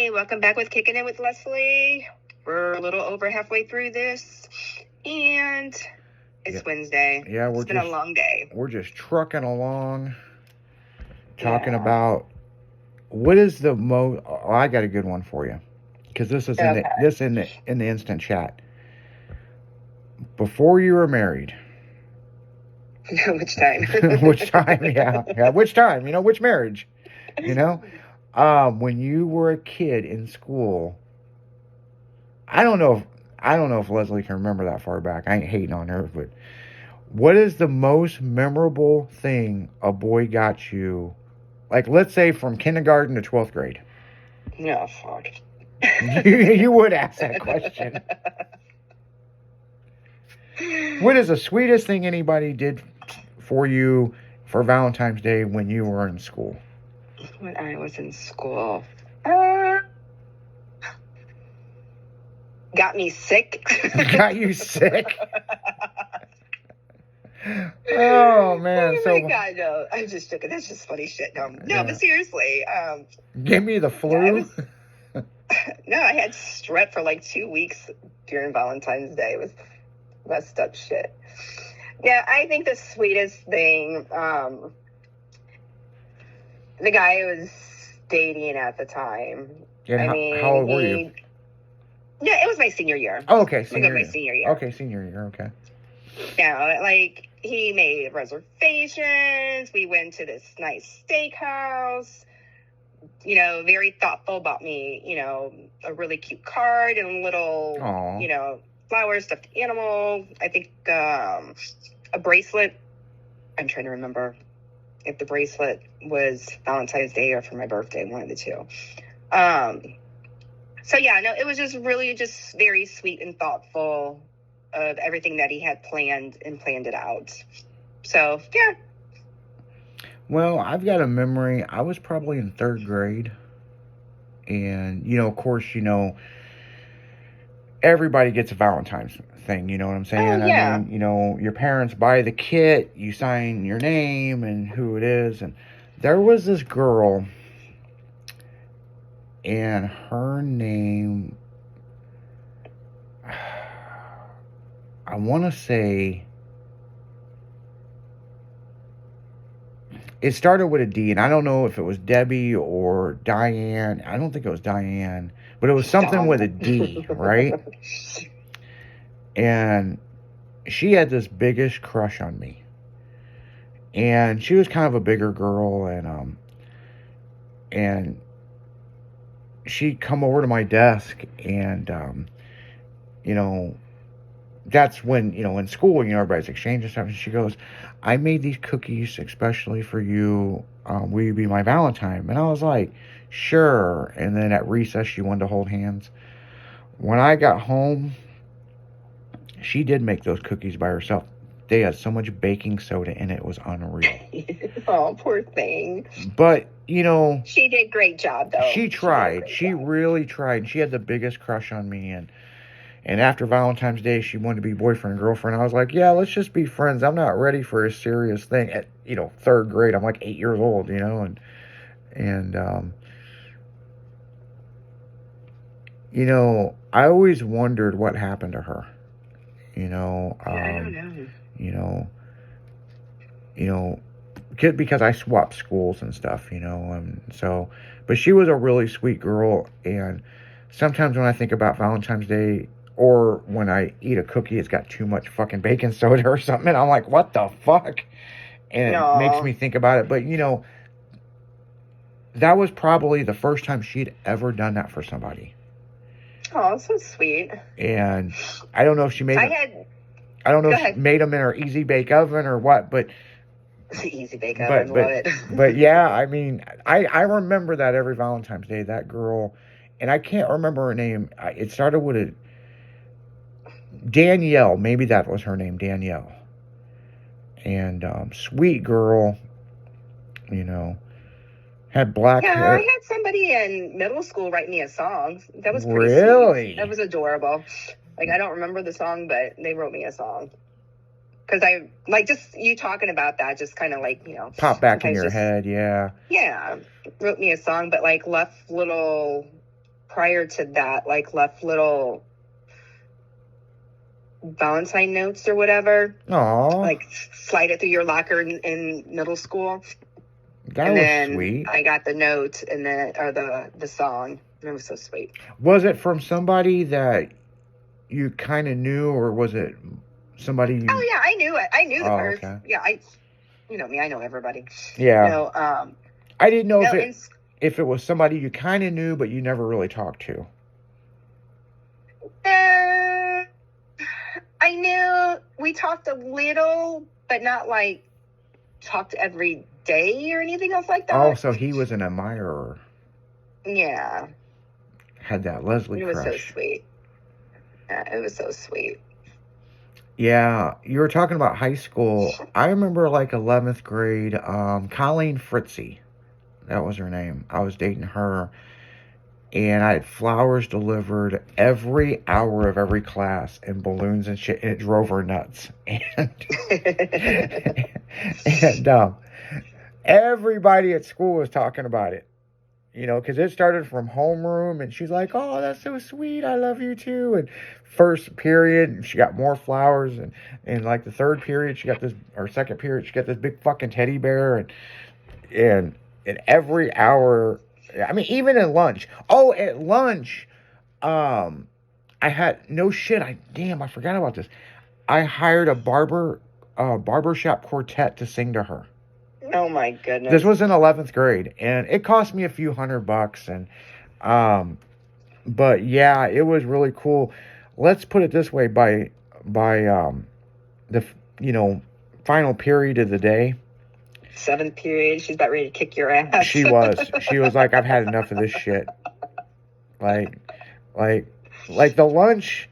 Hey, welcome back with Kicking It with Leslie. We're a little over halfway through this, and it's Wednesday. Yeah, it's been a long day. We're just trucking along, talking about what is the most. Oh, I got a good one for you, because this is in the instant chat. Before you were married. Which time? Which time? Yeah. Which time? Which marriage? When you were a kid in school. I don't know if Leslie can remember that far back. I ain't hating on her, but what is the most memorable thing a boy got you? Like, let's say from kindergarten to 12th grade. No, fuck. You would ask that question. What is the sweetest thing anybody did for you for Valentine's Day when you were in school? When I was in school. Got me sick. Got you sick? Oh, man. Oh, my God, no. I'm just joking. That's just funny shit. No, but seriously. Give me the flu? No, I had strep for like 2 weeks during Valentine's Day. It was messed up shit. Yeah, I think the sweetest thing, the guy I was dating at the time. And how old were you? Yeah, it was my senior year. Oh, okay. My senior year. Okay, senior year. Okay. Yeah, like, he made reservations. We went to this nice steakhouse. Very thoughtful about me. A really cute card and a little, flower, stuffed animal. I think a bracelet. I'm trying to remember if the bracelet was Valentine's Day or for my birthday, one of the two. So yeah, no, it was just really just very sweet and thoughtful of everything that he had planned it out. So, yeah. Well, I've got a memory. I was probably in 3rd grade. And, of course, everybody gets a Valentine's thing. You know what I'm saying? Oh, yeah. I mean, your parents buy the kit. You sign your name and who it is. And there was this girl. And her name, I want to say, it started with a D, and I don't know if it was Debbie or Diane. I don't think it was Diane, but it was something with a D, right? And she had this biggest crush on me. And she was kind of a bigger girl, and she'd come over to my desk, and that's when in school everybody's exchanging stuff, and she goes, I made these cookies especially for you, will you be my Valentine? And I was like, sure. And then at recess she wanted to hold hands. When I got home, she did make those cookies by herself. They had so much baking soda in it, it was unreal. Oh, poor thing. But, she did a great job, though. She tried. She really tried. She had the biggest crush on me. And after Valentine's Day, she wanted to be boyfriend and girlfriend. I was like, yeah, let's just be friends. I'm not ready for a serious thing. At, 3rd grade, I'm like 8 years old, I always wondered what happened to her. I don't know. Because I swapped schools and stuff, but she was a really sweet girl. And sometimes when I think about Valentine's Day, or when I eat a cookie, it's got too much fucking baking soda or something, and I'm like, what the fuck? And it makes me think about it. But, that was probably the first time she'd ever done that for somebody. Oh, so sweet. And I don't know if she made I don't know if she made them in her Easy Bake Oven or what, but Easy Bake Oven, love it. But yeah, I mean, I remember that every Valentine's Day, that girl, and I can't remember her name. It started with a Danielle, maybe that was her name, Danielle. And sweet girl, had black hair. I had somebody in middle school write me a song. That was pretty sweet. That was adorable. Like, I don't remember the song, but they wrote me a song. Because I, like, just you talking about that, just kind of like, pop back in your head, yeah. Yeah. Wrote me a song, but, like, left little prior to that, like left little Valentine notes or whatever. Aw, Like slide it through your locker in middle school. that And was then sweet. I got the note and then or the song. And it was so sweet. Was it from somebody that you kind of knew, or was it somebody you... Oh yeah, I knew it. I knew the Oh, person. okay. Yeah, you know me, I know everybody. Yeah. No, I didn't know no, if it was somebody you kind of knew but you never really talked to. I knew we talked a little, but not like talked every day or anything else like that. Oh, so he was an admirer. Yeah. Had that Leslie It was crush. so sweet. Yeah, it was so sweet. Yeah, you were talking about high school. I remember like 11th grade, Colleen Fritzy. That was her name. I was dating her. And I had flowers delivered every hour of every class and balloons and shit. And it drove her nuts. And everybody at school was talking about it. You know, because it started from homeroom, and she's like, "Oh, that's so sweet. I love you too." And first period, she got more flowers, and like the third period, she got this, or second period, she got this big fucking teddy bear, and every hour, I mean, even at lunch. Oh, at lunch, I had no shit. I forgot about this. I hired a barbershop quartet to sing to her. Oh my goodness. This was in 11th grade, and it cost me a few $100, and but yeah, it was really cool. Let's put it this way: by the final period of the day, 7th period, she's about ready to kick your ass. She was like, "I've had enough of this shit." Like the lunch.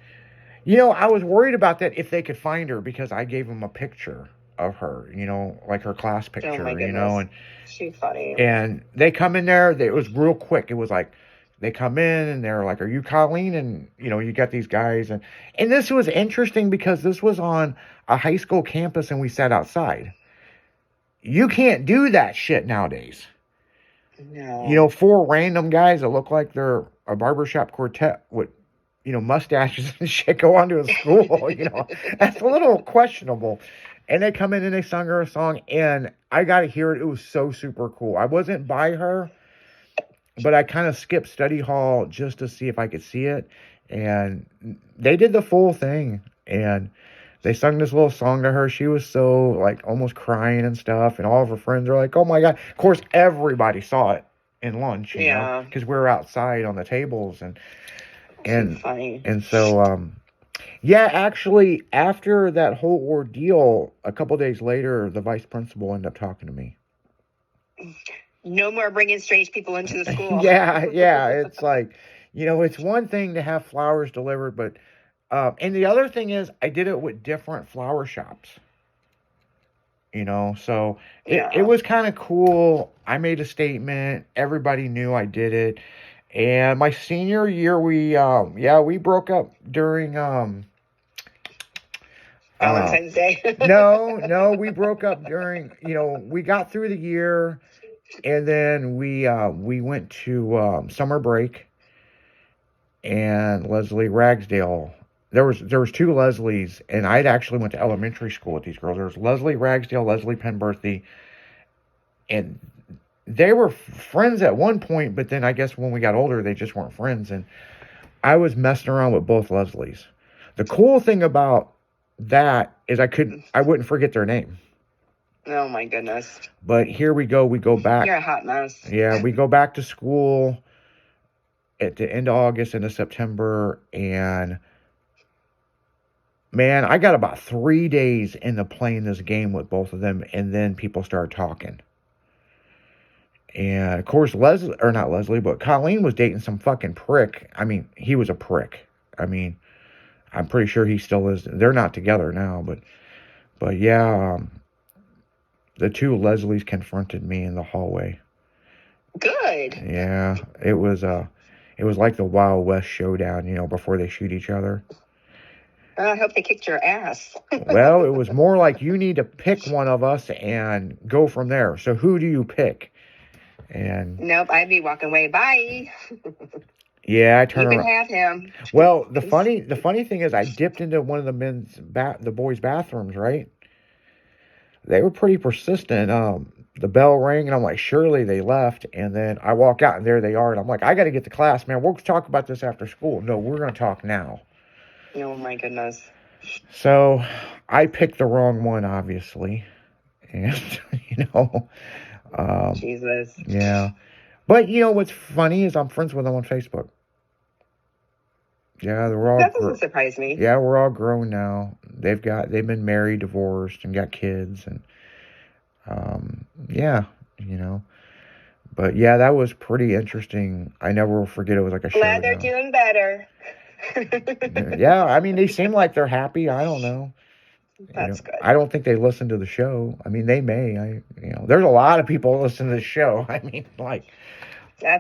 You know, I was worried about that if they could find her, because I gave them a picture of her, you know, like her class picture, Oh my goodness. you know, and she's funny. And they come in there, it was real quick. It was like, they come in and they're like, "Are you Colleen?" And, you know, you got these guys. And this was interesting because this was on a high school campus and we sat outside. You can't do that shit nowadays. No. You know, 4 random guys that look like they're a barbershop quartet with, you know, mustaches and shit go onto a school, you know. That's a little questionable. And they come in and they sung her a song, and I got to hear it. It was so super cool. I wasn't by her, but I kind of skipped study hall just to see if I could see it. And they did the full thing, and they sung this little song to her. She was so, like, almost crying and stuff, and all of her friends are like, "Oh my God." Of course, everybody saw it in lunch, you know, because we were outside on the tables, and funny. And so, yeah, actually, after that whole ordeal, a couple days later, the vice principal ended up talking to me. No more bringing strange people into the school. Yeah, it's like, you know, it's one thing to have flowers delivered, but, and the other thing is, I did it with different flower shops. You know, so it was kind of cool. I made a statement. Everybody knew I did it. And my senior year, we broke up during, Valentine's Day. No, we broke up during, you know, we got through the year, and then we went to summer break, and Leslie Ragsdale, there was 2 Leslies, and I'd actually went to elementary school with these girls. There was Leslie Ragsdale, Leslie Penberthy, and they were friends at one point, but then I guess when we got older, they just weren't friends, and I was messing around with both Leslies. The cool thing about that is I wouldn't forget their name. Oh my goodness. But here we go back. You're a hot mess. Yeah, we go back to school at the end of August into September, and man, I got about 3 days into playing this game with both of them, and then people started talking. And of course, Colleen was dating some fucking prick. I mean, he was a prick. I mean, I'm pretty sure he still is. They're not together now, but yeah, the 2 Leslies confronted me in the hallway. Good. Yeah, it was like the Wild West showdown, you know, before they shoot each other. I hope they kicked your ass. Well, it was more like, you need to pick one of us and go from there. So who do you pick? And nope, I'd be walking away. Bye. Yeah, I You turn can around. have him. Well, He's- the funny thing is, I dipped into one of the boys' bathrooms, right? They were pretty persistent. The bell rang, and I'm like, surely they left. And then I walk out, and there they are. And I'm like, I got to get to class, man. We'll talk about this after school. No, we're going to talk now. Oh my goodness. So I picked the wrong one, obviously. And, you know, um, Jesus. yeah. But, you know, what's funny is I'm friends with them on Facebook. Yeah, they're all, That doesn't surprise me. yeah, we're all grown now. They've been married, divorced, and got kids. And, yeah, you know. But yeah, that was pretty interesting. I never will forget. It was like a Glad they're showdown. doing better. Yeah, I mean, they seem like they're happy. I don't know. That's good. I don't think they listen to the show. I mean, they may. There's a lot of people listen to the show. I mean, like,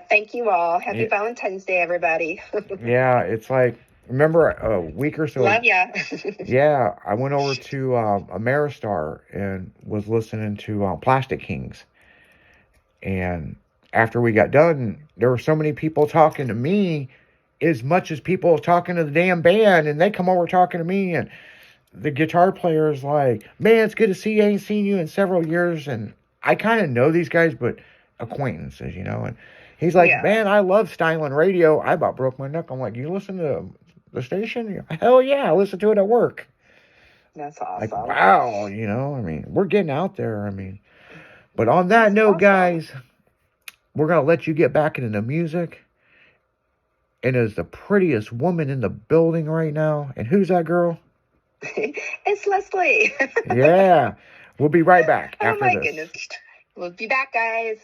Thank you all. Happy Yeah. Valentine's Day, everybody. yeah, it's like, remember a week or so. Love ya. Yeah, I went over to Ameristar and was listening to Plastic Kings. And after we got done, there were so many people talking to me as much as people talking to the damn band. And they come over talking to me, and the guitar player is like, man, it's good to see you. I ain't seen you in several years. And I kind of know these guys, but acquaintances, you know. And he's like, Yeah. man, I love Stylin' Radio. I about broke my neck. I'm like, you listen to the station? Hell yeah, I listen to it at work. That's awesome. Like, wow, you know, I mean, we're getting out there. I mean, but on that note, awesome. guys, we're going to let you get back into the music. And is the prettiest woman in the building right now. And who's that girl? It's Leslie. Yeah. We'll be right back Oh after my this. goodness. We'll be back, guys.